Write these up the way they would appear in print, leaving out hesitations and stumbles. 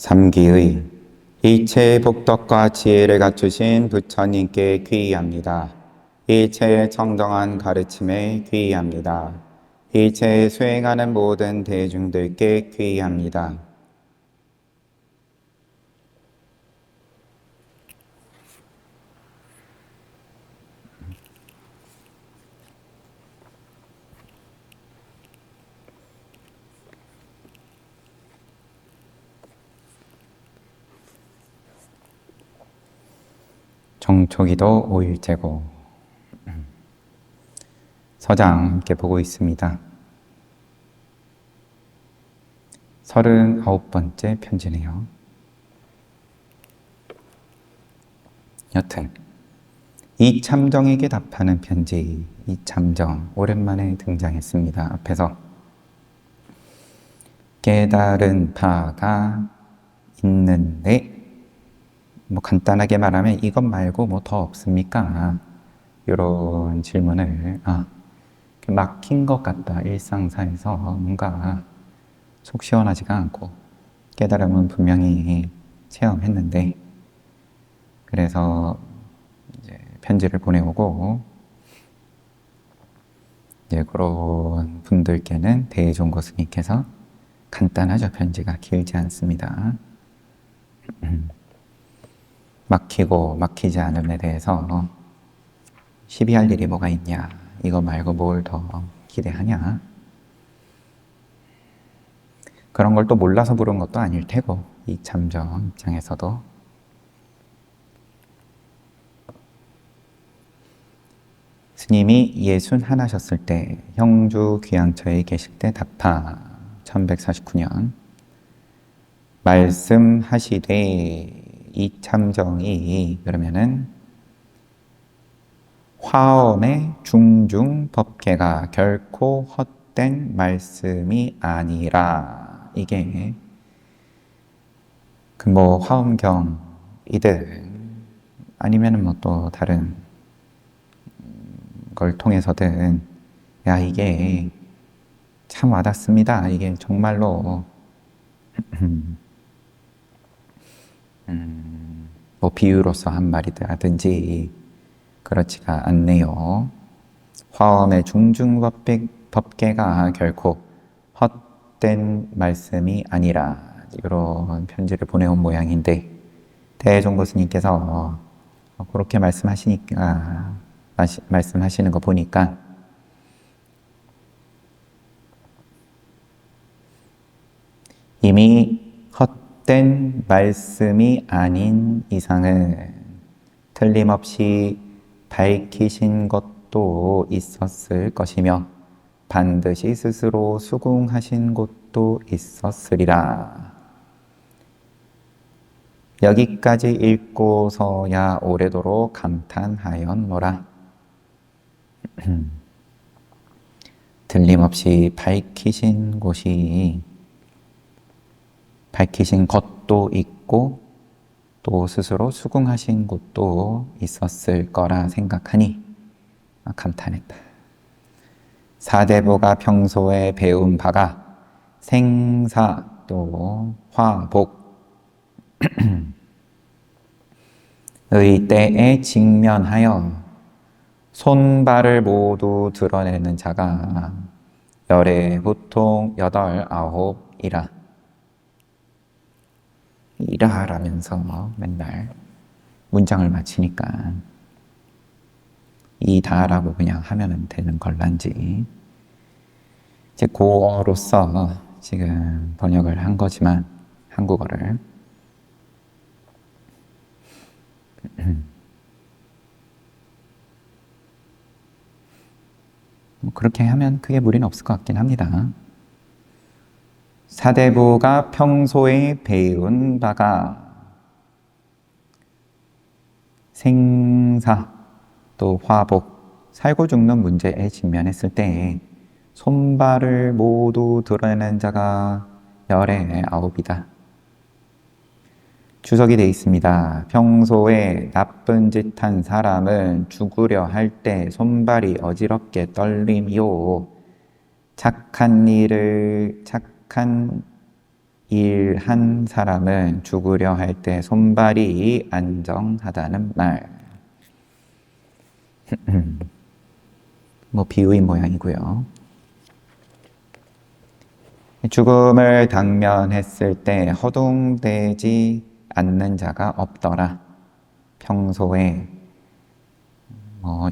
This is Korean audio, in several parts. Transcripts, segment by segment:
삼기의 일체의 복덕과 지혜를 갖추신 부처님께 귀의합니다. 일체의 청정한 가르침에 귀의합니다. 일체에 수행하는 모든 대중들께 귀의합니다. 정초기도 5일째고 서장 함께 보고 있습니다. 39번째 편지네요. 여튼 이참정에게 답하는 편지, 이참정 오랜만에 등장했습니다. 앞에서 깨달은 바가 있는데 간단하게 말하면 이것 말고 뭐 더 없습니까? 이런 질문을 막힌 것 같다. 일상사에서 뭔가 속 시원하지가 않고 깨달음은 분명히 체험했는데 그래서 이제 편지를 보내오고 이제 그런 분들께는 대종고 스님께서 간단하죠. 편지가 길지 않습니다. 막히고 막히지 않음에 대해서 시비할 일이 뭐가 있냐, 이거 말고 뭘 더 기대하냐, 그런 걸 또 몰라서 부른 것도 아닐 테고 이 참정 입장에서도 스님이 61하셨을 때 형주 귀양처에 계실 때 답하 1149년 말씀하시되 이참정이 그러면은 화엄의 중중 법계가 결코 헛된 말씀이 아니라, 이게 그 뭐 화엄경이든 아니면은 뭐 또 다른 걸 통해서든 야 이게 참 와닿습니다. 이게 정말로 뭐 비유로서 한 말이라든지 그렇지가 않네요. 화엄의 중중법계가 결코 헛된 말씀이 아니라, 이런 편지를 보내온 모양인데 대종고 스님께서 그렇게 말씀하시는 거 보니까 이미 헛된 말씀이 아닌 이상은 틀림없이 밝히신 것도 있었을 것이며 반드시 스스로 수긍하신 것도 있었으리라. 여기까지 읽고서야 오래도록 감탄하였노라. 틀림없이 밝히신 것도 있고 또 스스로 수긍하신 것도 있었을 거라 생각하니 감탄했다. 사대부가 평소에 배운 바가 생사 또 화복 의 때에 직면하여 손발을 모두 드러내는 자가 열에 보통 8, 9이라. 이라라면서 맨날 문장을 마치니까 이다라고 그냥 하면 되는 걸란지 이제 고어로서 지금 번역을 한 거지만 한국어를 그렇게 하면 크게 무리는 없을 것 같긴 합니다. 사대부가 평소에 배운 바가 생사 또 화복, 살고 죽는 문제에 직면했을 때 손발을 모두 드러내는 자가 열에 9이다. 주석이 되어 있습니다. 평소에 나쁜 짓 한 사람은 죽으려 할 때 손발이 어지럽게 떨림이요, 착한 일한 사람은 죽으려 할 때 손발이 안정하다는 말. 뭐 비유인 모양이고요. 죽음을 당면했을 때 허둥대지 않는 자가 없더라. 평소에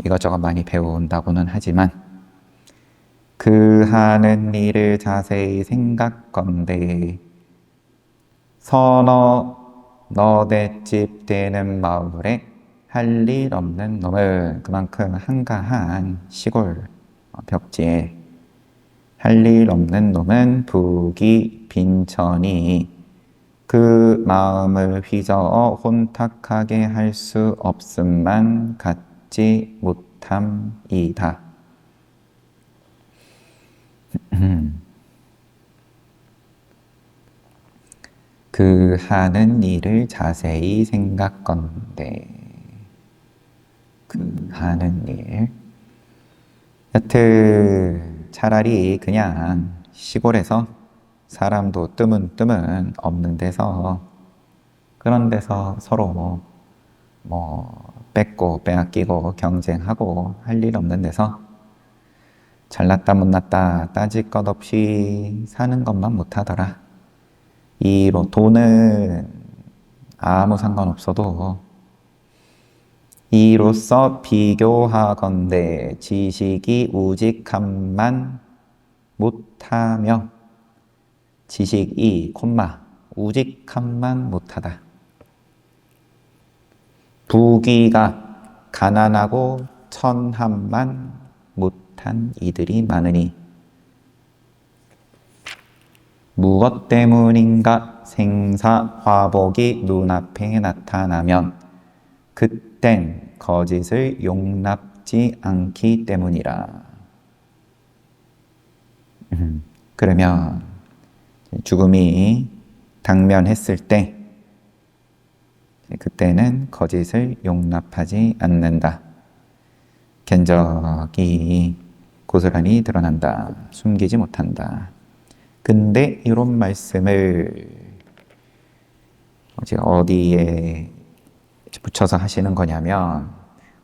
이것저것 많이 배운다고는 하지만 그 하는 일을 자세히 생각건대 서너 너댓집 되는 마을에 할 일 없는 놈은, 그만큼 한가한 시골 벽지에 할 일 없는 놈은 북이 빈천이 그 마음을 휘저어 혼탁하게 할 수 없음만 갖지 못함이다. 그 하는 일을 자세히 생각건대. 그 하는 일. 여튼 차라리 그냥 시골에서 사람도 뜨문뜨문 없는 데서, 그런 데서 서로 뺏고 빼앗기고 경쟁하고 할 일 없는 데서 잘났다 못났다 따질 것 없이 사는 것만 못하더라. 이로 돈은 아무 상관없어도 이로써 비교하건대 지식이 우직함만 못하며, 지식이 우직함만 못하다. 부귀가 가난하고 천함만 못한 이들이 많으니 무엇 때문인가 생사화복이 눈앞에 나타나면 그땐 거짓을 용납지 않기 때문이라. 그러면 죽음이 당면했을 때 그때는 거짓을 용납하지 않는다. 견적이 고스란히 드러난다. 숨기지 못한다. 근데 이런 말씀을 어디에 붙여서 하시는 거냐면,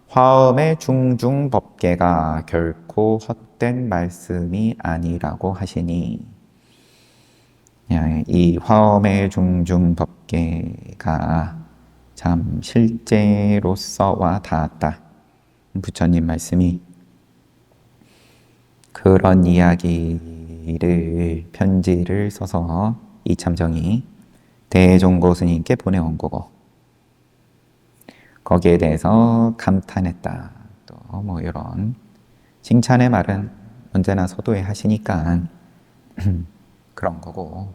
화엄의 중중법계가 결코 헛된 말씀이 아니라고 하시니, 이 화엄의 중중법계가 참 실제로서와 닿았다. 부처님 말씀이 그런 이야기를 편지를 써서 이참정이 대종고 스님께 보내온 거고, 거기에 대해서 감탄했다. 또 이런 칭찬의 말은 언제나 서도에 하시니까 그런 거고,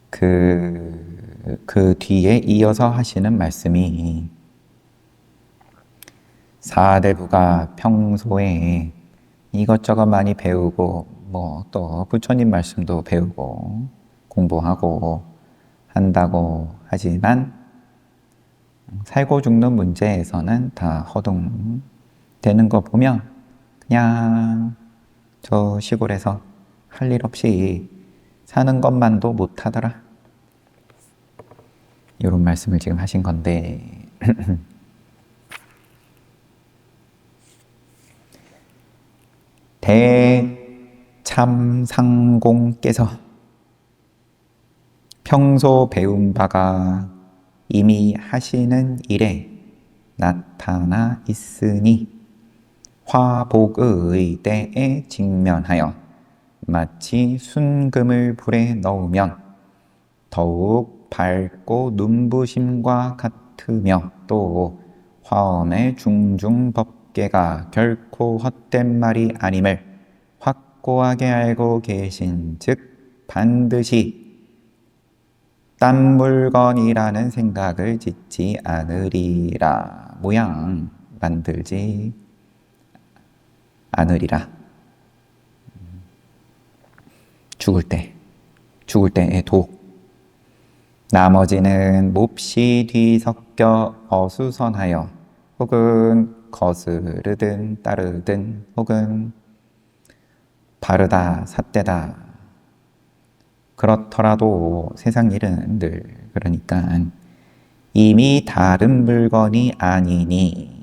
그 뒤에 이어서 하시는 말씀이, 사대부가 평소에 이것저것 많이 배우고 또 부처님 말씀도 배우고 공부하고 한다고 하지만 살고 죽는 문제에서는 다 허둥대는 거 보면 그냥 저 시골에서 할 일 없이 사는 것만도 못하더라. 이런 말씀을 지금 하신 건데 대참상공께서 평소 배운 바가 이미 하시는 일에 나타나 있으니 화복의 때에 직면하여 마치 순금을 불에 넣으면 더욱 밝고 눈부심과 같으며, 또 화엄의 중중법계가 결코 헛된 말이 아님을 확고하게 알고 계신 즉 반드시 딴 물건이라는 생각을 짓지 않으리라. 모양 만들지 않으리라. 죽을 때의 독. 나머지는 몹시 뒤섞여 어수선하여 혹은 거스르든 따르든 혹은 바르다 삿대다 그렇더라도 세상 일은 늘 그러니까 이미 다른 물건이 아니니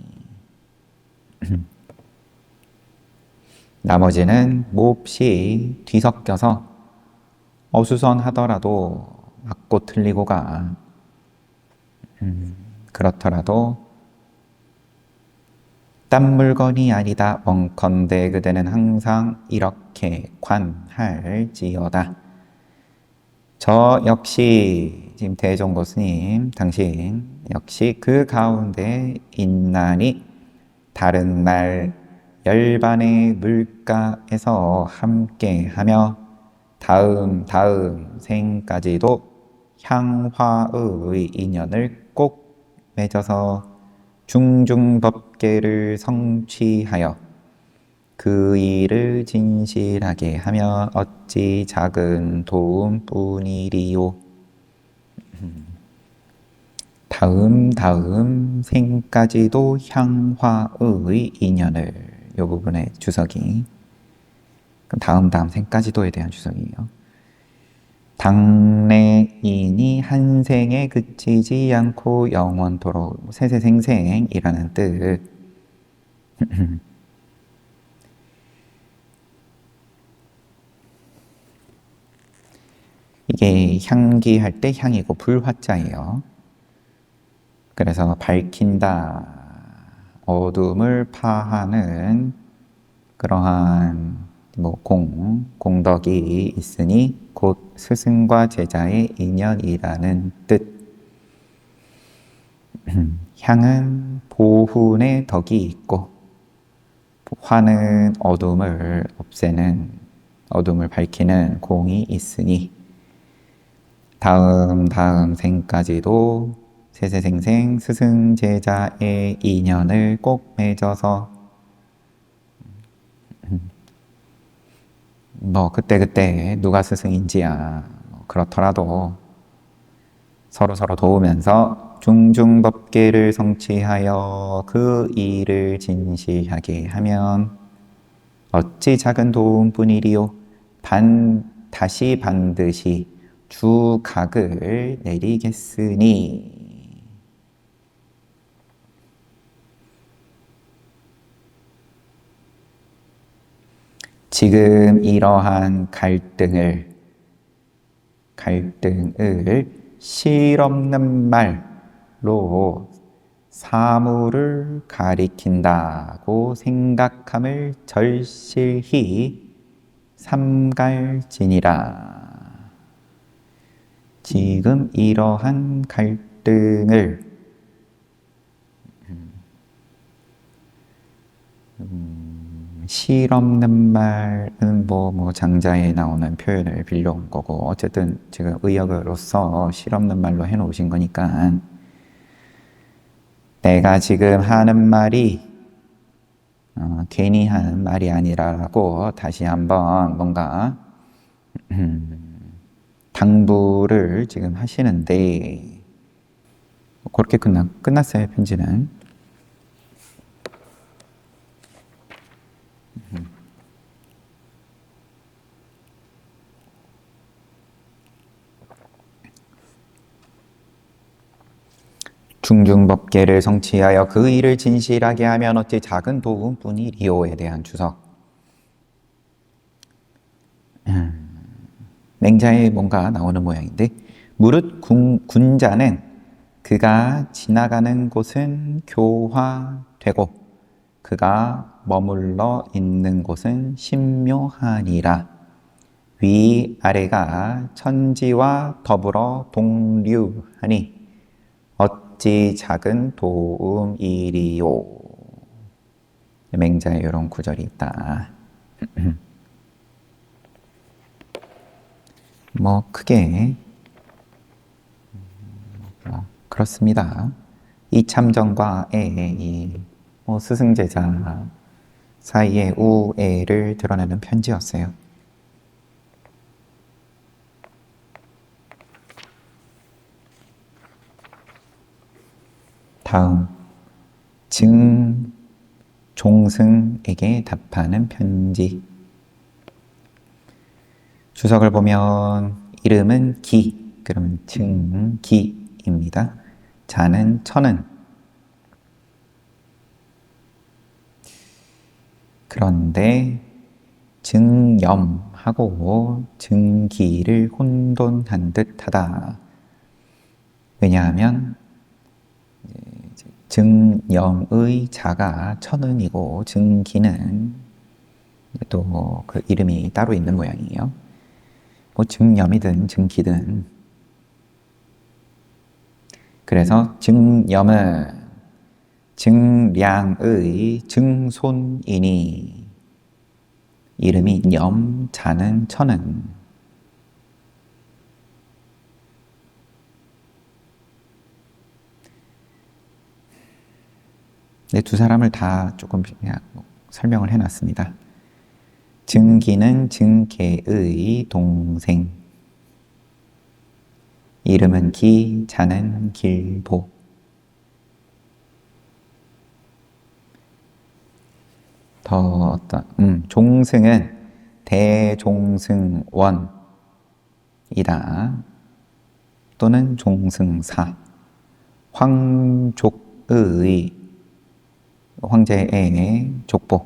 나머지는 몹시 뒤섞여서 어수선하더라도 맞고 틀리고가 그렇더라도 딴 물건이 아니다 원컨대 그대는 항상 이렇게 관할지어다. 저 역시 지금 대종고 스님 당신 역시 그 가운데 있나니 다른 날 열반의 물가에서 함께하며 다음 생까지도 향화의 인연을 꼭 맺어서 중중법계를 성취하여 그 일을 진실하게 하며 어찌 작은 도움뿐이리요. 다음 생까지도 향화의 인연을 이 부분의 주석이 그럼 다음 생까지도에 대한 주석이에요. 당내인이 한 생에 그치지 않고 영원토록 세세생생이라는 뜻. 이게 향기할 때 향이고 불화자예요. 그래서 밝힌다, 어둠을 파하는 그러한 공덕이 있으니 곧 스승과 제자의 인연이라는 뜻. 향은 보훈의 덕이 있고 화는 어둠을 없애는, 어둠을 밝히는 공이 있으니 다음 생까지도 세세생생 스승 제자의 인연을 꼭 맺어서 그때 누가 스승인지야 그렇더라도 서로 도우면서 중중법계를 성취하여 그 일을 진실하게 하면 어찌 작은 도움뿐이리요. 다시 반드시 주각을 내리겠으니. 지금 이러한 갈등을 실없는 말로 사물을 가리킨다고 생각함을 절실히 삼갈지니라. 지금 이러한 갈등을 실없는 말은 장자에 나오는 표현을 빌려온 거고 어쨌든 지금 의역으로서 실없는 말로 해놓으신 거니까 내가 지금 하는 말이 괜히 하는 말이 아니라고 다시 한번 뭔가 당부를 지금 하시는데 그렇게 끝났어요. 편지는. 중중법계를 성취하여 그 일을 진실하게 하면 어찌 작은 도움뿐이리요에 대한 주석. 맹자에 뭔가 나오는 모양인데 무릇 군자는 그가 지나가는 곳은 교화되고 그가 머물러 있는 곳은 신묘하니라. 위아래가 천지와 더불어 동류하니 어찌 작은 도움이리요. 맹자에 이런 구절이 있다. 크게 그렇습니다. 이참정과의 스승제자 사이의 우애를 드러내는 편지였어요. 다음 종승에게 답하는 편지. 주석을 보면 이름은 기, 그러면 증기입니다. 자는 천은. 그런데 증염하고 증기를 혼돈한 듯하다. 왜냐하면 증염의 자가 천은이고 증기는 또 그 이름이 따로 있는 모양이에요. 뭐 증염이든 증기든. 그래서 증염은 증량의 증손이니 이름이 염, 자는 천은. 네, 두 사람을 다 조금 그냥 설명을 해놨습니다. 증기는 증계의 동생. 이름은 기, 자는 길보. 더 어떤 종승은 대종승원이다. 또는 종승사. 황족의 황제의 족보,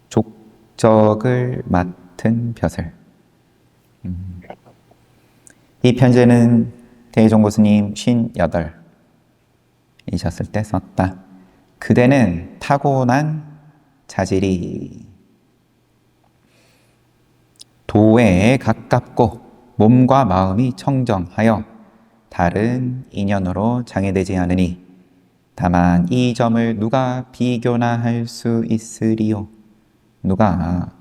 족적을 맡은 벼슬. 이 편지는 대종고 스님 58이셨을 때 썼다. 그대는 타고난 자질이 도에 가깝고 몸과 마음이 청정하여 다른 인연으로 장애되지 않으니 다만 이 점을 누가 비교나 할 수 있으리요? 누가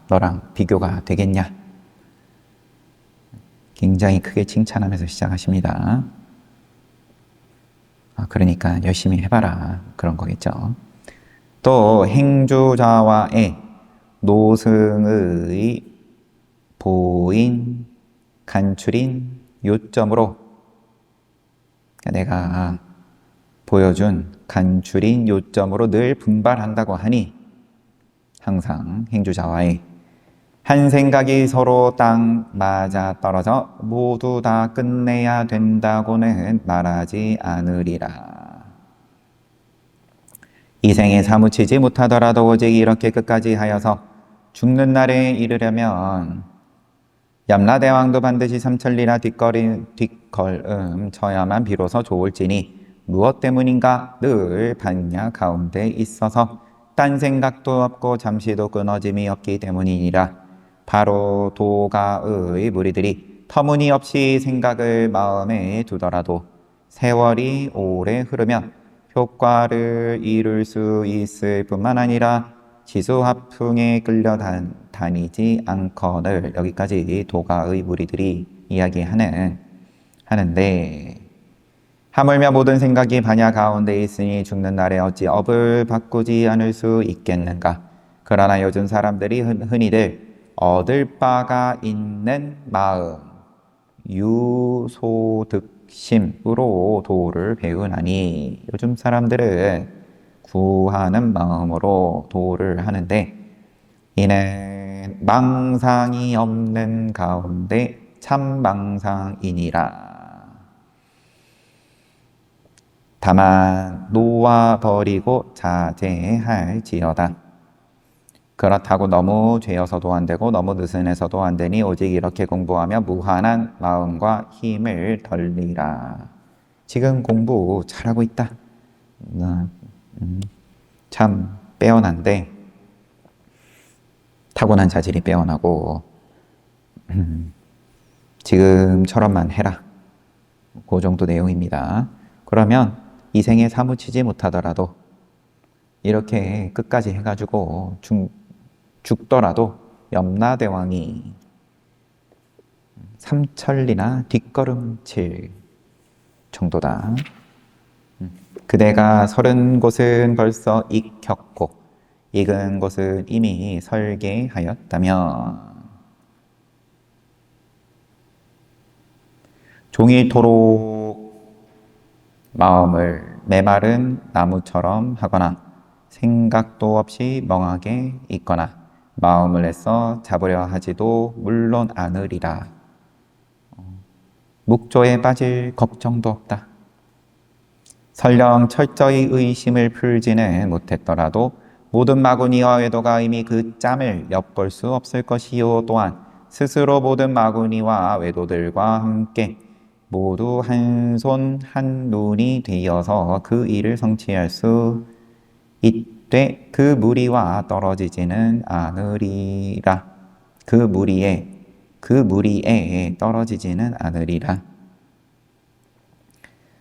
너랑 비교가 되겠냐? 굉장히 크게 칭찬하면서 시작하십니다. 그러니까 열심히 해봐라, 그런 거겠죠. 또 행주자와의 노승의 보인 간출인 요점으로 내가 보여준 간출인 요점으로 늘 분발한다고 하니 항상 행주자와의 한 생각이 서로 딱 맞아 떨어져 모두 다 끝내야 된다고는 말하지 않으리라. 이 생에 사무치지 못하더라도 오직 이렇게 끝까지 하여서 죽는 날에 이르려면 염라대왕도 반드시 삼천리나 뒷걸음 쳐야만 비로소 좋을지니 무엇 때문인가 늘 반야 가운데 있어서 딴 생각도 없고 잠시도 끊어짐이 없기 때문이니라. 바로 도가의 무리들이 터무니없이 생각을 마음에 두더라도 세월이 오래 흐르면 효과를 이룰 수 있을 뿐만 아니라 지수화풍에 끌려다니지 않거늘. 여기까지 도가의 무리들이 이야기하는데 하물며 모든 생각이 반야 가운데 있으니 죽는 날에 어찌 업을 바꾸지 않을 수 있겠는가. 그러나 요즘 사람들이 흔히들 얻을 바가 있는 마음, 유소득심으로 도를 배우나니 요즘 사람들은 구하는 마음으로 도를 하는데 이는 망상이 없는 가운데 참 망상이니라. 다만 놓아버리고 자제할지어다. 그렇다고 너무 죄어서도 안 되고 너무 느슨해서도 안 되니 오직 이렇게 공부하며 무한한 마음과 힘을 덜리라. 지금 공부 잘하고 있다. 참 빼어난데 타고난 자질이 빼어나고 지금처럼만 해라. 그 정도 내용입니다. 그러면 이 생에 사무치지 못하더라도 이렇게 끝까지 해가지고 죽더라도 염라대왕이 삼천리나 뒷걸음칠 정도다. 그대가 서른 곳은 벌써 익혔고 익은 곳은 이미 설계하였다며 종일토록 마음을 메마른 나무처럼 하거나 생각도 없이 멍하게 있거나 마음을 애써 잡으려 하지도 물론 않으리라. 묵조에 빠질 걱정도 없다. 설령 철저히 의심을 풀지는 못했더라도 모든 마구니와 외도가 이미 그 짬을 엿볼 수 없을 것이요. 또한 스스로 모든 마구니와 외도들과 함께 모두 한 손 한 눈이 되어서 그 일을 성취할 수 있되 그 무리와 떨어지지는 않으리라. 그 무리에 떨어지지는 않으리라.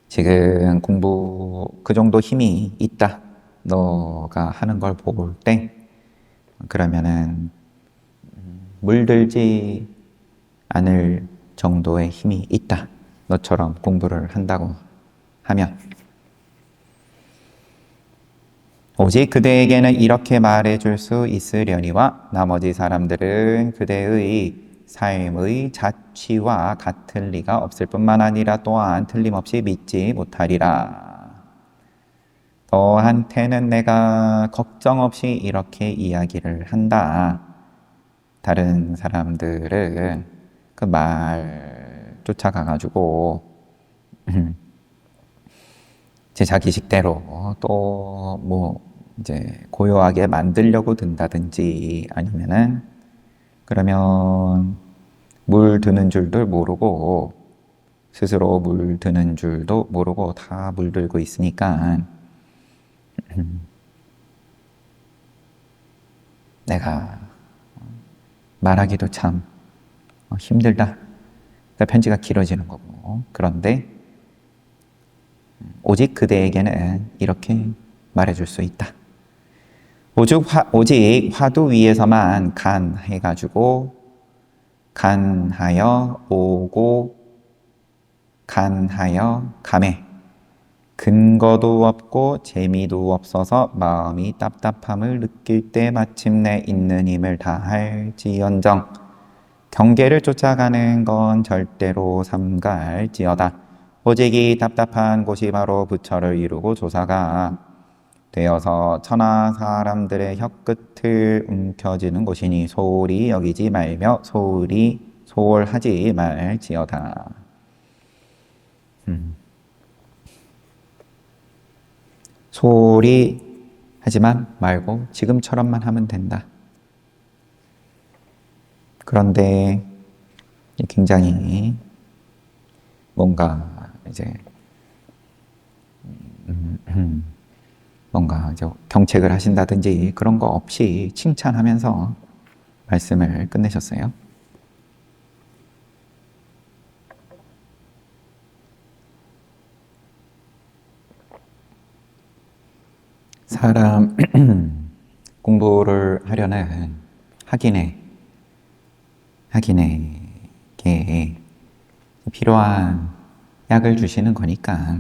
지금 공부 그 정도 힘이 있다. 너가 하는 걸 볼 때 그러면은 물들지 않을 정도의 힘이 있다. 너처럼 공부를 한다고 하면 오직 그대에게는 이렇게 말해줄 수 있으려니와 나머지 사람들은 그대의 삶의 자취와 같을 리가 없을 뿐만 아니라 또한 틀림없이 믿지 못하리라. 너한테는 내가 걱정 없이 이렇게 이야기를 한다. 다른 사람들은 그 말 쫓아가가지고 제 자기 식대로 또 뭐 이제 고요하게 만들려고 든다든지 아니면은 그러면 물 드는 줄도 모르고 스스로 물 드는 줄도 모르고 다 물들고 있으니까 내가 말하기도 참 힘들다. 그러니까 편지가 길어지는 거고. 그런데 오직 그대에게는 이렇게 말해줄 수 있다. 오직 화두 위에서만 간해가지고 간하여 오고 간하여 감해 근거도 없고 재미도 없어서 마음이 답답함을 느낄 때 마침내 있는 힘을 다할지언정 경계를 쫓아가는 건 절대로 삼갈지어다. 오직 이 답답한 곳이 바로 부처를 이루고 조사가 되어서 천하 사람들의 혀끝을 움켜쥐는 곳이니 소홀히 여기지 말며 소홀하지 말지어다. 소홀히 하지만 말고 지금처럼만 하면 된다. 그런데 굉장히 뭔가 이제 뭔가 경책을 하신다든지 그런 거 없이 칭찬하면서 말씀을 끝내셨어요. 사람 공부를 하려는 학인에게 필요한 약을 주시는 거니까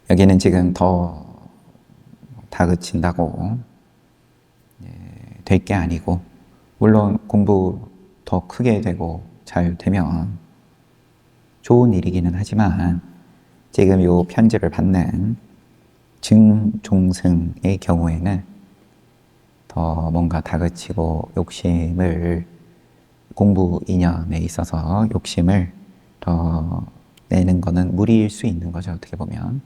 여기는 지금 더 다그친다고 될 게 아니고 물론 공부 더 크게 되고 잘 되면 좋은 일이기는 하지만 지금 이 편지를 받는 증종승의 경우에는 더 뭔가 다그치고 욕심을 공부 이념에 있어서 욕심을 더 내는 거는 무리일 수 있는 거죠. 어떻게 보면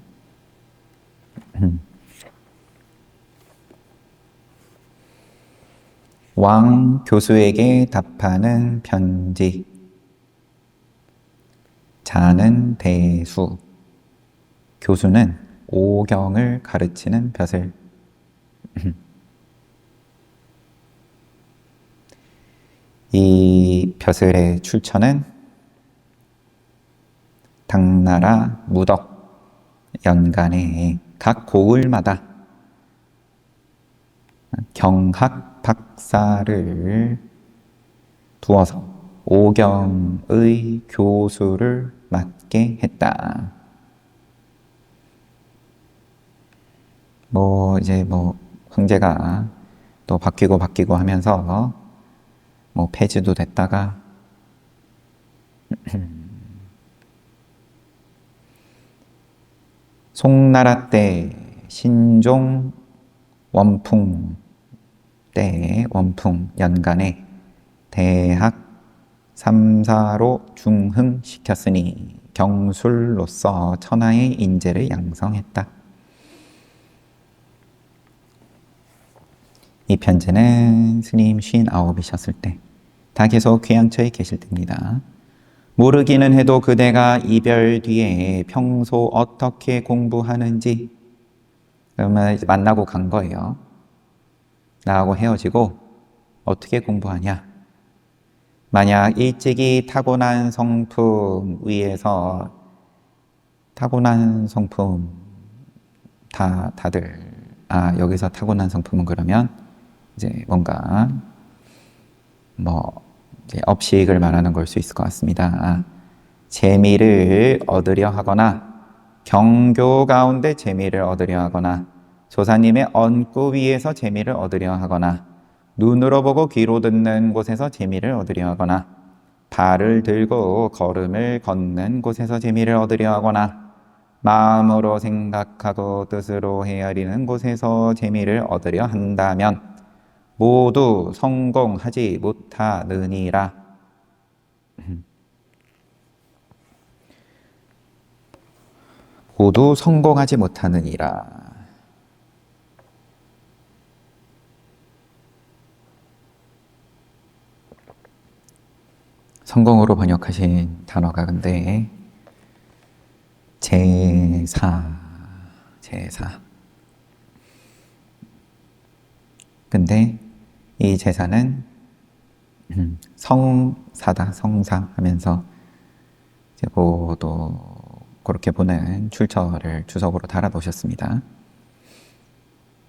왕 교수에게 답하는 편지. 자는 대수. 교수는 오경을 가르치는 벼슬. 이 벼슬의 출처는 당나라 무덕 연간에 각 고을마다 경학 박사를 두어서 오경의 교수를 맡게 했다. 이제 황제가 또 바뀌고 하면서 폐지도 됐다가 송나라 때 신종 원풍 때 원풍 연간에 대학 3사로 중흥시켰으니 경술로서 천하의 인재를 양성했다. 이 편지는 스님 59이셨을 때, 다 계속 귀양처에 계실 때입니다. 모르기는 해도 그대가 이별 뒤에 평소 어떻게 공부하는지, 그러면 이제 만나고 간 거예요. 나하고 헤어지고 어떻게 공부하냐? 만약 일찍이 타고난 성품 위에서, 타고난 성품 다들 여기서 타고난 성품은 그러면 이제 뭔가 이제 업식을 말하는 걸 수 있을 것 같습니다. 재미를 얻으려 하거나 경교 가운데 재미를 얻으려 하거나 조사님의 언구 위에서 재미를 얻으려 하거나 눈으로 보고 귀로 듣는 곳에서 재미를 얻으려 하거나 발을 들고 걸음을 걷는 곳에서 재미를 얻으려 하거나 마음으로 생각하고 뜻으로 헤아리는 곳에서 재미를 얻으려 한다면 모두 성공하지 못하느니라. 모두 성공하지 못하느니라. 성공으로 번역하신 단어가 근데 제사. 근데 이 제사는 성사다, 성사 하면서 이제 또 그렇게 보는 출처를 주석으로 달아 놓으셨습니다.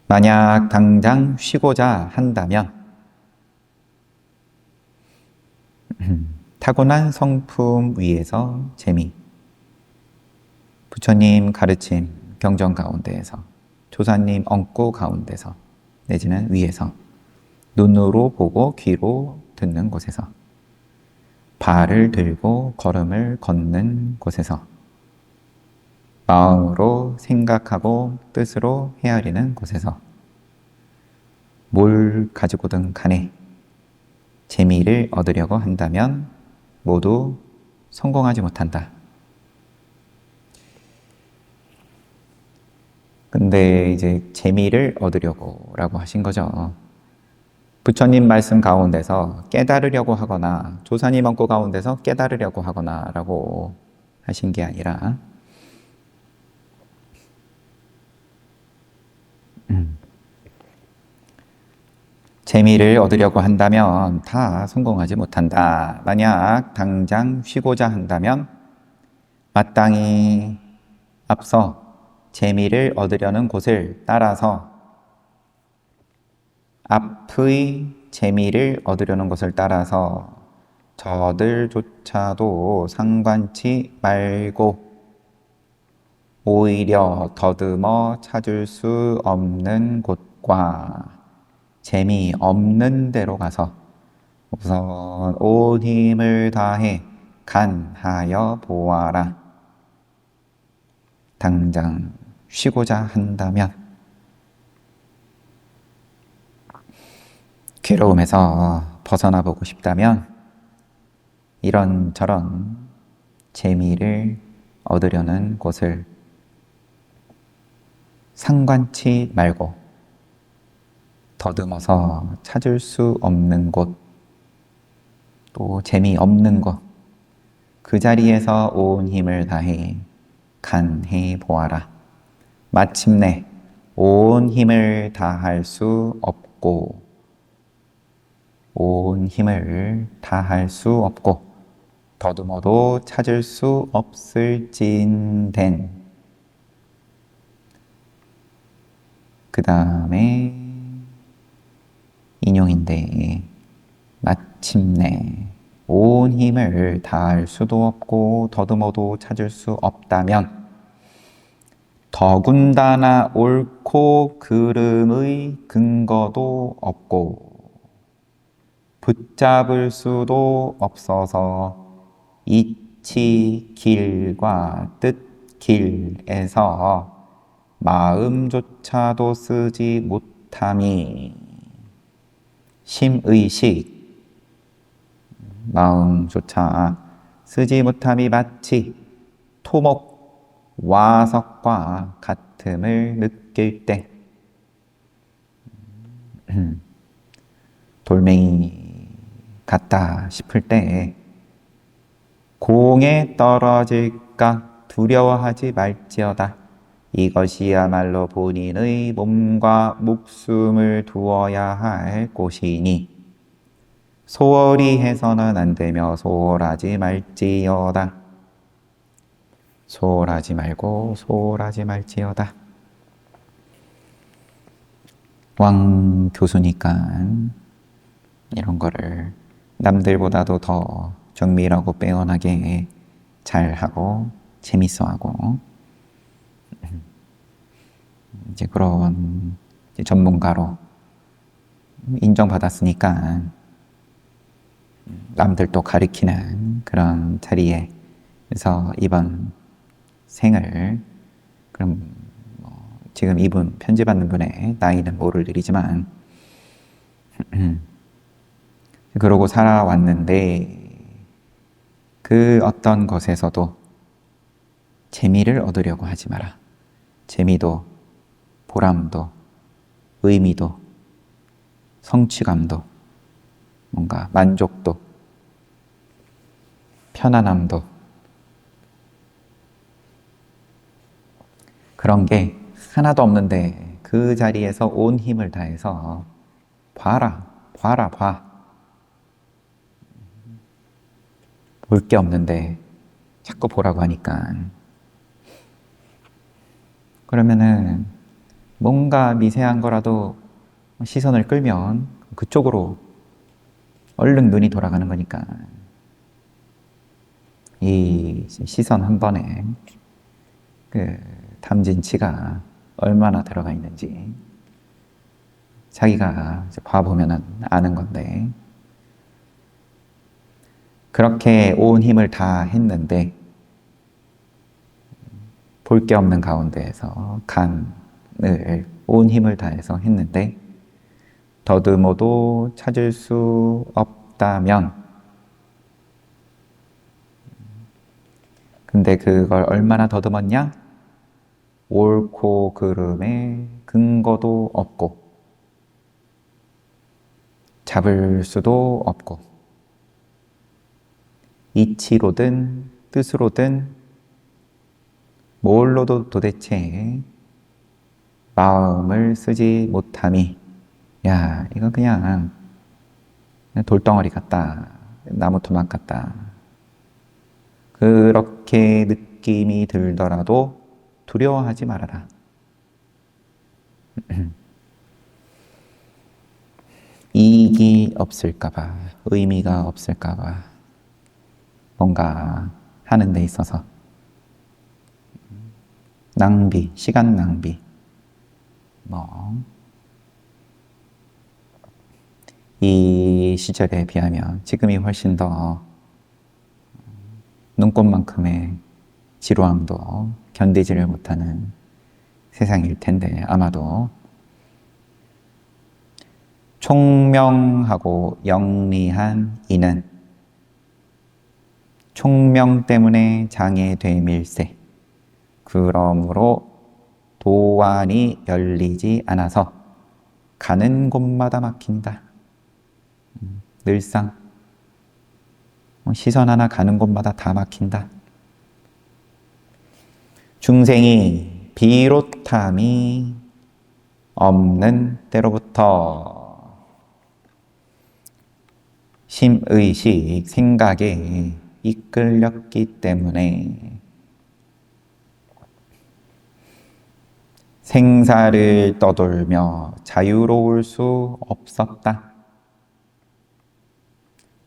만약 당장 쉬고자 한다면 타고난 성품 위에서 재미, 부처님 가르침 경전 가운데에서, 조사님 언고 가운데서, 내지는 위에서, 눈으로 보고 귀로 듣는 곳에서, 발을 들고 걸음을 걷는 곳에서, 마음으로 생각하고 뜻으로 헤아리는 곳에서 뭘 가지고든 간에 재미를 얻으려고 한다면 모두 성공하지 못한다. 근데 이제 재미를 얻으려고 라고 하신 거죠. 부처님 말씀 가운데서 깨달으려고 하거나 조사님 언고 가운데서 깨달으려고 하거나 라고 하신 게 아니라 재미를 얻으려고 한다면 다 성공하지 못한다. 만약 당장 쉬고자 한다면 마땅히 앞서 재미를 얻으려는 곳을 따라서 앞의 재미를 얻으려는 것을 따라서 저들조차도 상관치 말고 오히려 더듬어 찾을 수 없는 곳과 재미없는 데로 가서 우선 온 힘을 다해 간하여 보아라. 당장 쉬고자 한다면 괴로움에서 벗어나 보고 싶다면 이런저런 재미를 얻으려는 곳을 상관치 말고 더듬어서 찾을 수 없는 곳, 또 재미없는 곳, 그 자리에서 온 힘을 다해 간해 보아라. 마침내 온 힘을 다할 수 없고 온 힘을 다할 수 없고 더듬어도 찾을 수 없을진된 그 다음에 인용인데 마침내 온 힘을 다할 수도 없고 더듬어도 찾을 수 없다면 더군다나 옳고 그름의 근거도 없고 붙잡을 수도 없어서 이치 길과 뜻 길에서 마음조차도 쓰지 못함이 심의식 마음조차 쓰지 못함이 마치 토목 와석과 같음을 느낄 때 돌멩이 같다 싶을 때 공에 떨어질까 두려워하지 말지어다. 이것이야말로 본인의 몸과 목숨을 두어야 할 곳이니 소홀히 해서는 안 되며 소홀하지 말지어다. 소홀하지 말고 소홀하지 말지어다. 왕 교수니까 이런 거를 남들보다도 더 정밀하고 빼어나게 잘하고 재밌어하고 이제 그런 이제 전문가로 인정받았으니까 남들도 가리키는 그런 자리에서 이번 생을 그럼 지금 이분 편집받는 분의 나이는 모를 일이지만 그러고 살아왔는데 그 어떤 것에서도 재미를 얻으려고 하지 마라. 재미도 보람도 의미도 성취감도 뭔가 만족도 편안함도 그런 게 하나도 없는데 그 자리에서 온 힘을 다해서 봐. 볼 게 없는데 자꾸 보라고 하니까 그러면은 뭔가 미세한 거라도 시선을 끌면 그쪽으로 얼른 눈이 돌아가는 거니까 이 시선 한 번에 그 탐진치가 얼마나 들어가 있는지 자기가 봐보면 아는 건데 그렇게 온 힘을 다 했는데 볼 게 없는 가운데에서 간을 온 힘을 다해서 했는데 더듬어도 찾을 수 없다면 근데 그걸 얼마나 더듬었냐? 옳고 그름에 근거도 없고 잡을 수도 없고 이치로든 뜻으로든 뭘로도 도대체 마음을 쓰지 못함이 야 이거 그냥 돌덩어리 같다 나무 토막 같다 그렇게 느낌이 들더라도 두려워하지 말아라. 이익이 없을까봐 의미가 없을까봐 뭔가 하는 데 있어서 낭비, 시간 낭비 이 시절에 비하면 지금이 훨씬 더 눈꽃만큼의 지루함도 견디지를 못하는 세상일 텐데 아마도 총명하고 영리한 이는 총명 때문에 장애됨일세. 그러므로 도안이 열리지 않아서 가는 곳마다 막힌다. 늘상 시선 하나 가는 곳마다 다 막힌다. 중생이 비롯함이 없는 때로부터 심의식 생각에 이끌렸기 때문에 생사를 떠돌며 자유로울 수 없었다.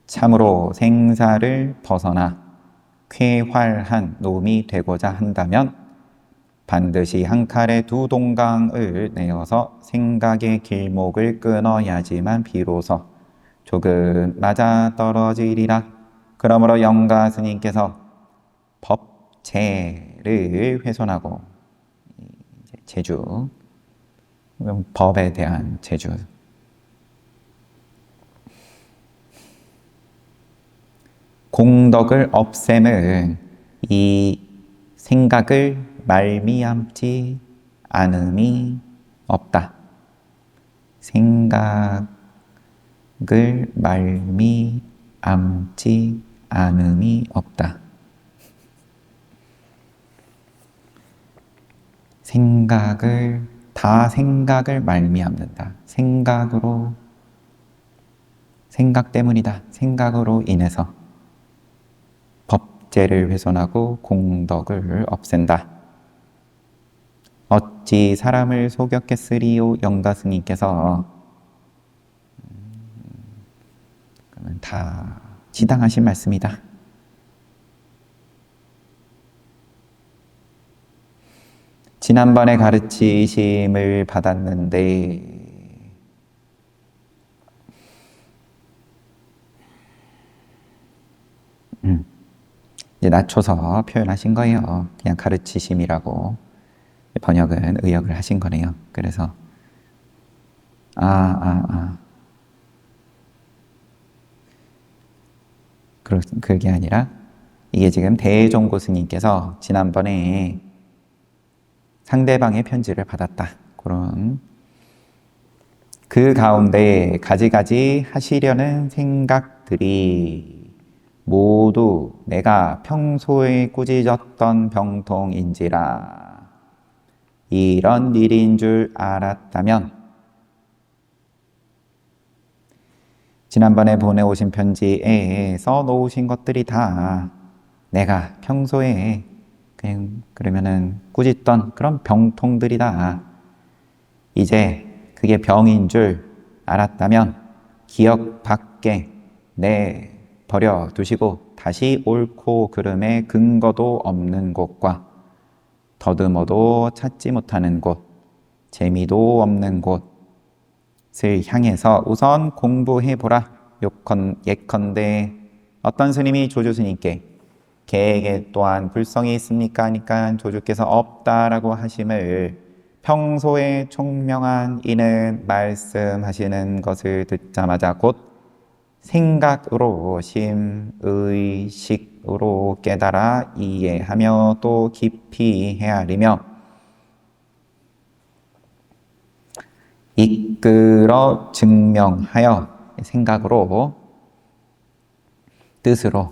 참으로 생사를 벗어나 쾌활한 놈이 되고자 한다면 반드시 한 칼에 두 동강을 내어서 생각의 길목을 끊어야지만 비로소 조금 맞아떨어지리라. 그러므로 영가 스님께서 법체를 훼손하고 재주, 법에 대한 재주. 공덕을 없앰은 이 생각을 말미암지 않음이 없다. 생각을 말미암지 않음이 없다. 생각을 말미암는다. 생각 때문이다. 생각으로 인해서 법제를 훼손하고 공덕을 없앤다. 어찌 사람을 소격했으리요? 영가스님께서 그러면 다 지당하신 말씀이다. 지난번에 가르치심을 받았는데 이제 낮춰서 표현하신 거예요. 그냥 가르치심이라고 번역은 의역을 하신 거네요. 그래서 그게 아니라 이게 지금 대종고 스님께서 지난번에 상대방의 편지를 받았다. 그런 그 가운데 가지가지 하시려는 생각들이 모두 내가 평소에 꾸짖었던 병통인지라 이런 일인 줄 알았다면 지난번에 보내오신 편지에 써놓으신 것들이 다 내가 평소에 그냥 그러면은 꾸짖던 그런 병통들이다. 이제 그게 병인 줄 알았다면 기억 밖에 내버려 두시고 다시 옳고 그름의 근거도 없는 곳과 더듬어도 찾지 못하는 곳, 재미도 없는 곳을 향해서 우선 공부해보라. 예컨대 어떤 스님이 조주 스님께 개에게 또한 불성이 있습니까? 하니까 조주께서 없다라고 하심을 평소에 총명한 이는 말씀하시는 것을 듣자마자 곧 생각으로 심의식으로 깨달아 이해하며 또 깊이 헤아리며 이끌어 증명하여 생각으로 뜻으로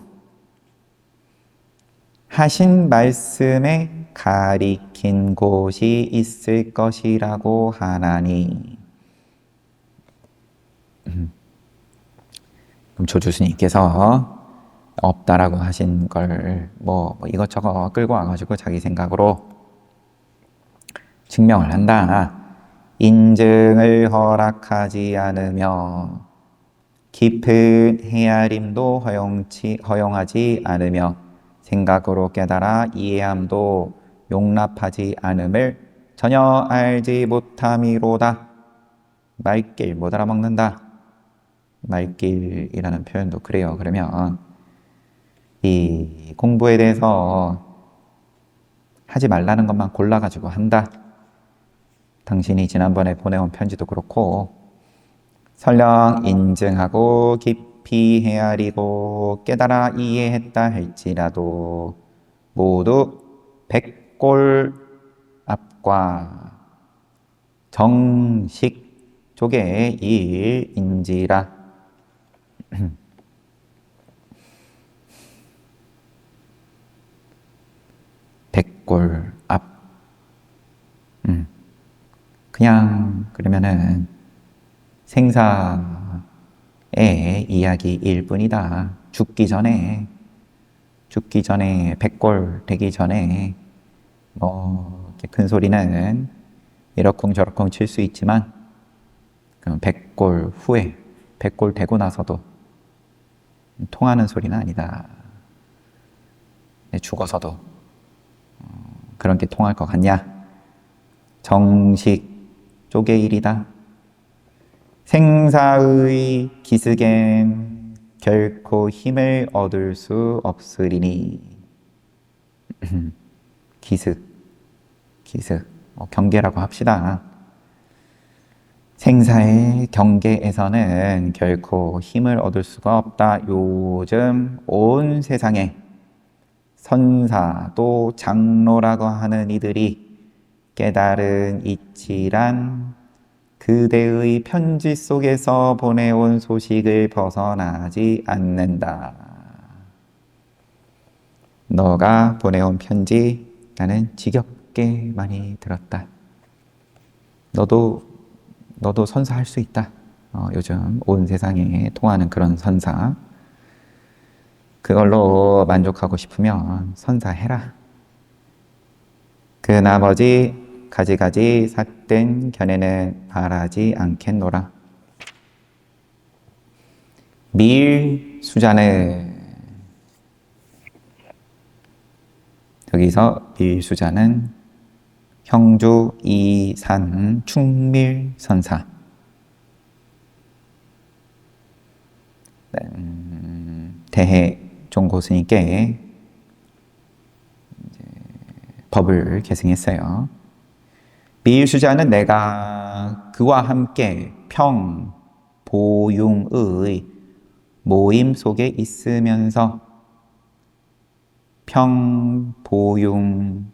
하신 말씀에 가리킨 곳이 있을 것이라고 하나니. 그럼 조주스님께서 없다라고 하신 걸 이것저것 끌고 와가지고 자기 생각으로 증명을 한다. 인증을 허락하지 않으며 깊은 헤아림도 허용하지 않으며 생각으로 깨달아 이해함도 용납하지 않음을 전혀 알지 못함이로다. 말길 못 알아먹는다. 말길이라는 표현도 그래요. 그러면 이 공부에 대해서 하지 말라는 것만 골라가지고 한다. 당신이 지난번에 보내온 편지도 그렇고 설령 인증하고 깊이 헤아리고 깨달아 이해했다 할지라도 모두 백골 앞과 정식 쪽의 일인지라. 백골 앞. 그냥 그러면은 생사의 이야기일 뿐이다. 죽기 전에 백골 되기 전에 큰 소리는 이러쿵저러쿵 칠 수 있지만 백골 후에 백골 되고 나서도 통하는 소리는 아니다. 죽어서도 그런 게 통할 것 같냐? 정식 쪽의 일이다. 생사의 기승엔 결코 힘을 얻을 수 없으리니. 기승 경계라고 합시다. 생사의 경계에서는 결코 힘을 얻을 수가 없다. 요즘 온 세상에 선사 또 장로라고 하는 이들이 깨달은 이치란 그대의 편지 속에서 보내온 소식을 벗어나지 않는다. 너가 보내온 편지 나는 지겹게 많이 들었다. 너도 선사할 수 있다. 요즘 온 세상에 통하는 그런 선사. 그걸로 만족하고 싶으면 선사해라. 그 나머지 가지가지 삿된 견해는 바라지 않겠노라. 밀수자는, 여기서 밀수자는 형주 이산 충밀선사. 대해 종고스님께 법을 계승했어요. 밀수자는 내가 그와 함께 평, 보융의 모임 속에 있으면서 평, 보융,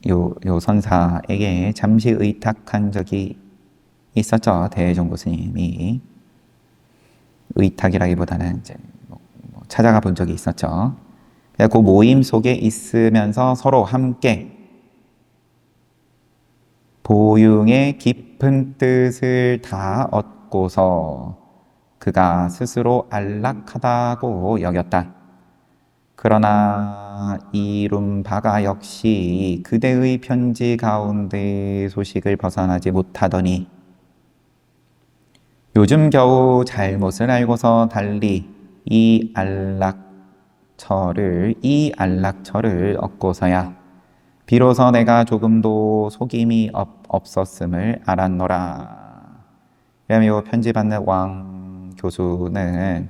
요 선사에게 잠시 의탁한 적이 있었죠. 대종고 스님이. 의탁이라기보다는 이제 찾아가 본 적이 있었죠. 그 모임 속에 있으면서 서로 함께 보융의 깊은 뜻을 다 얻고서 그가 스스로 안락하다고 여겼다. 그러나 이룬 바가 역시 그대의 편지 가운데 소식을 벗어나지 못하더니 요즘 겨우 잘못을 알고서 달리 이 안락처를 얻고서야 비로소 내가 조금도 속임이 없었음을 알았노라. 그러면 편지 받는 왕 교수는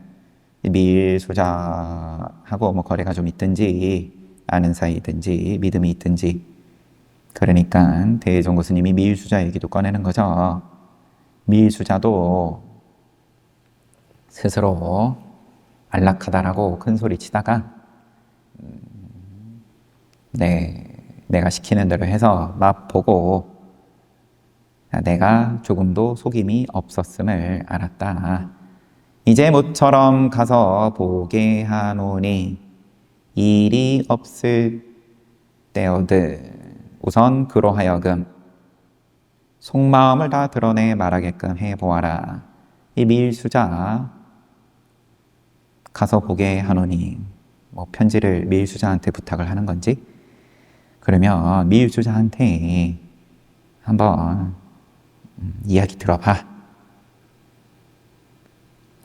밀수자하고 거래가 좀 있든지 아는 사이든지 믿음이 있든지, 그러니까 대종고 스님이 밀수자 얘기도 꺼내는 거죠. 밀수자도 스스로 안락하다라고 큰 소리 치다가 내가 시키는 대로 해서 맛보고 내가 조금도 속임이 없었음을 알았다. 이제 모처럼 가서 보게 하노니 일이 없을 때어들 우선 그로하여금 속마음을 다 드러내 말하게끔 해보아라. 이 밀수자 가서 보게 하노니, 편지를 밀수자한테 부탁을 하는 건지, 그러면 밀수자한테 한번 이야기 들어봐.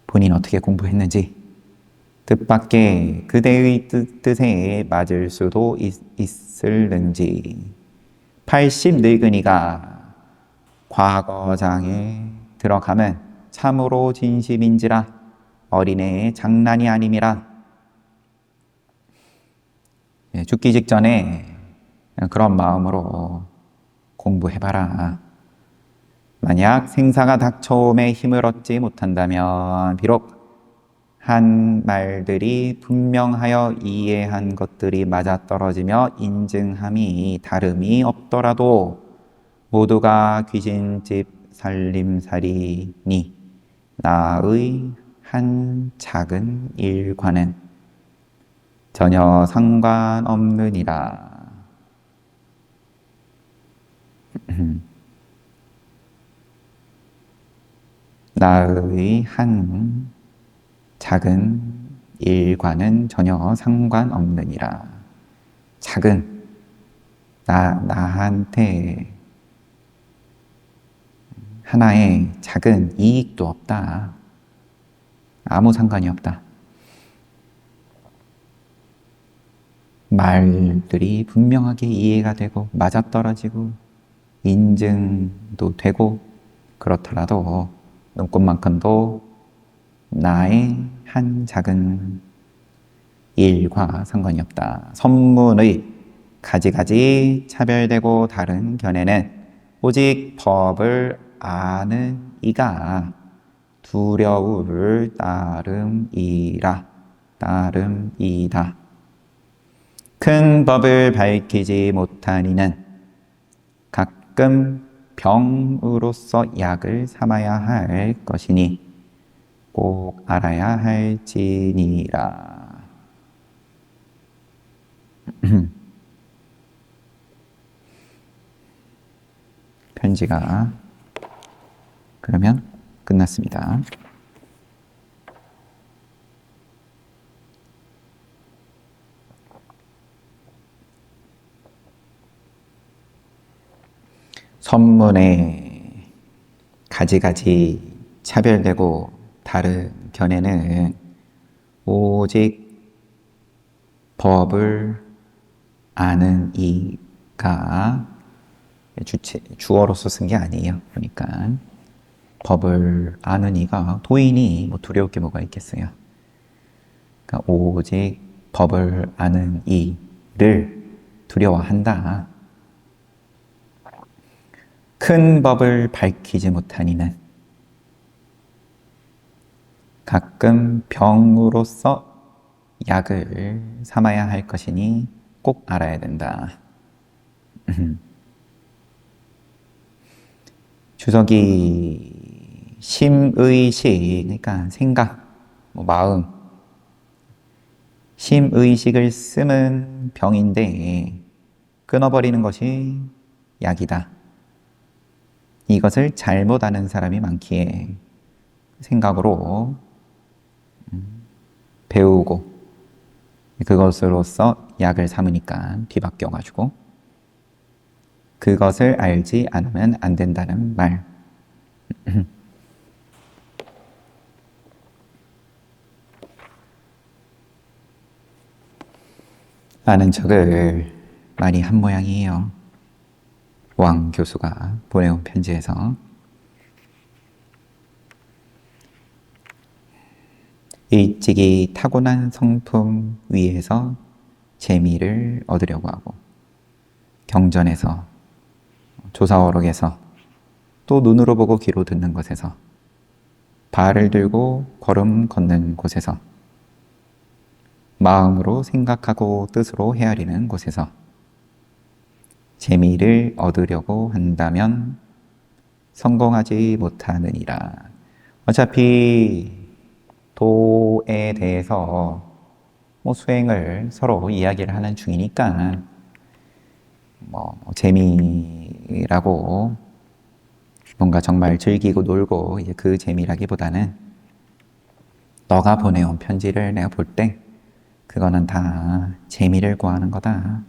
본인 어떻게 공부했는지, 뜻밖의 그대의 뜻에 맞을 수도 있을는지. 80 늙은이가 과거장에 들어가면 참으로 진심인지라 어린애의 장난이 아님이라. 죽기 직전에 그런 마음으로 공부해봐라. 만약 생사가 닥쳐옴에 힘을 얻지 못한다면 비록 한 말들이 분명하여 이해한 것들이 맞아떨어지며 인증함이 다름이 없더라도 모두가 귀신집 살림살이니 나의 한 작은 일과는 전혀 상관없느니라. 나의 한 작은 일과는 전혀 상관없느니라. 작은, 나한테 하나의 작은 이익도 없다. 아무 상관이 없다. 말들이 분명하게 이해가 되고 맞아떨어지고 인증도 되고 그렇더라도 눈꽃만큼도 나의 한 작은 일과 상관이 없다. 선문의 가지가지 차별되고 다른 견해는 오직 법을 아는 이가 두려울 따름이다. 큰 법을 밝히지 못한 이는 가끔 병으로서 약을 삼아야 할 것이니 꼭 알아야 할지니라. 편지가 그러면 끝났습니다. 선문에 가지가지 차별되고 다른 견해는 오직 법을 아는 이가 주어로서 쓴 게 아니에요. 그러니까 법을 아는 이가 도인이 뭐 두려울 게 뭐가 있겠어요. 그러니까 오직 법을 아는 이를 두려워한다. 큰 법을 밝히지 못한 이는 가끔 병으로서 약을 삼아야 할 것이니 꼭 알아야 된다. 주석이 심의식, 그러니까 생각, 마음, 심의식을 쓰면 병인데 끊어버리는 것이 약이다. 이것을 잘못 아는 사람이 많기에 생각으로 배우고 그것으로서 약을 삼으니까 뒤바뀌어가지고 그것을 알지 않으면 안 된다는 말. 아는 척을 많이 한 모양이에요. 왕 교수가 보내온 편지에서 일찍이 타고난 성품 위에서 재미를 얻으려고 하고 경전에서 조사어록에서 또 눈으로 보고 귀로 듣는 것에서 발을 들고 걸음 걷는 곳에서 마음으로 생각하고 뜻으로 헤아리는 곳에서 재미를 얻으려고 한다면 성공하지 못하느니라. 어차피 도에 대해서 수행을 서로 이야기를 하는 중이니까 재미라고 뭔가 정말 즐기고 놀고 이제 그 재미라기보다는 너가 보내온 편지를 내가 볼 때 그거는 다 재미를 구하는 거다.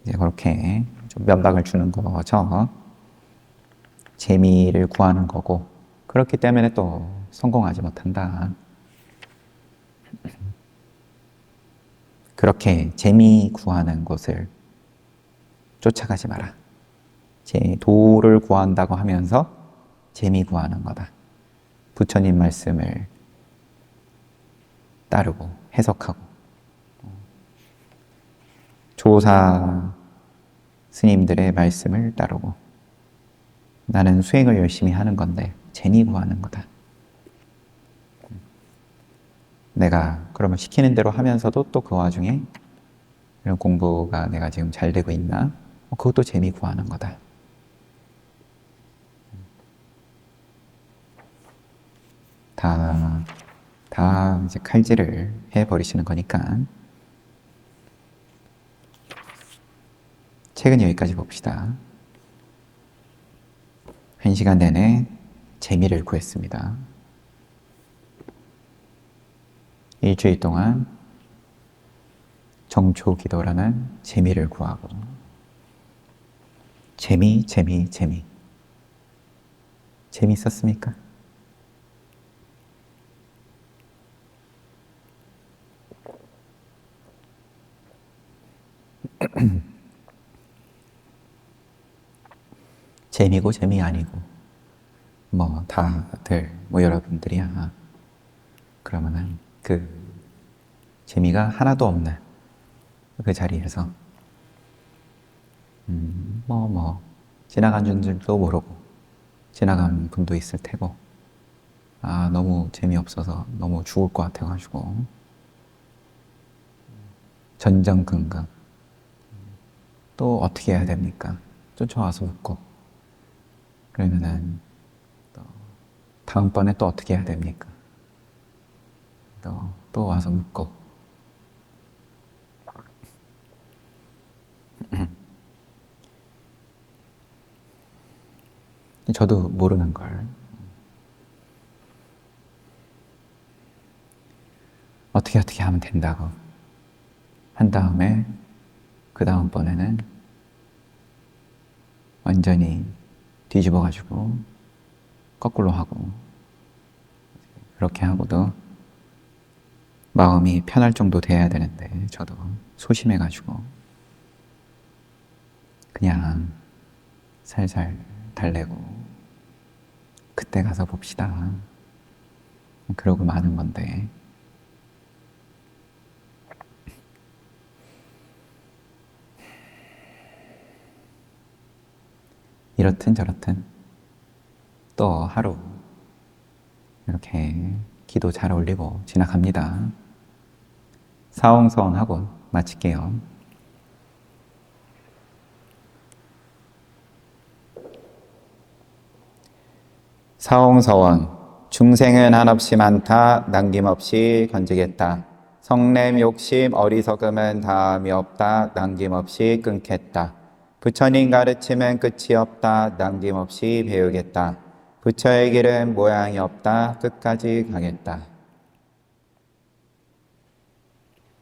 이제 그렇게 좀 면박을 주는 거죠. 재미를 구하는 거고 그렇기 때문에 또 성공하지 못한다. 그렇게 재미 구하는 곳을 쫓아가지 마라. 도를 구한다고 하면서 재미 구하는 거다. 부처님 말씀을 따르고 해석하고 조사 스님들의 말씀을 따르고 나는 수행을 열심히 하는 건데 재미 구하는 거다. 내가 그러면 시키는 대로 하면서도 또 그 와중에 이런 공부가 내가 지금 잘 되고 있나? 그것도 재미 구하는 거다. 다 이제 칼질을 해버리시는 거니까. 책은 여기까지 봅시다. 1시간 내내 재미를 구했습니다. 일주일 동안 정초 기도라는 재미를 구하고 재미. 재밌었습니까? 재미고 재미 아니고 다들 여러분들이야 그러면은 그 재미가 하나도 없는 그 자리에서 지나간 줄도 모르고 지나간 분도 있을 테고, 아, 너무 재미없어서 너무 죽을 것 같아가지고 전전긍긍. 또 어떻게 해야 됩니까? 쫓아와서 묻고, 그러면은 또 다음번에 또 어떻게 해야 됩니까? 또 와서 묻고. 저도 모르는 걸 어떻게 하면 된다고 한 다음에 그 다음번에는 완전히 뒤집어가지고 거꾸로 하고, 그렇게 하고도 마음이 편할 정도 돼야 되는데 저도 소심해가지고 그냥 살살 달래고 그때 가서 봅시다 그러고 마는 건데, 이렇든 저렇든 또 하루 이렇게 기도 잘 올리고 지나갑니다. 사홍서원하고 마칠게요. 사홍서원. 중생은 한없이 많다. 남김없이 건지겠다. 성냄 욕심 어리석음은 다음이 없다. 남김없이 끊겠다. 부처님 가르침은 끝이 없다. 남김없이 배우겠다. 부처의 길은 모양이 없다. 끝까지 가겠다.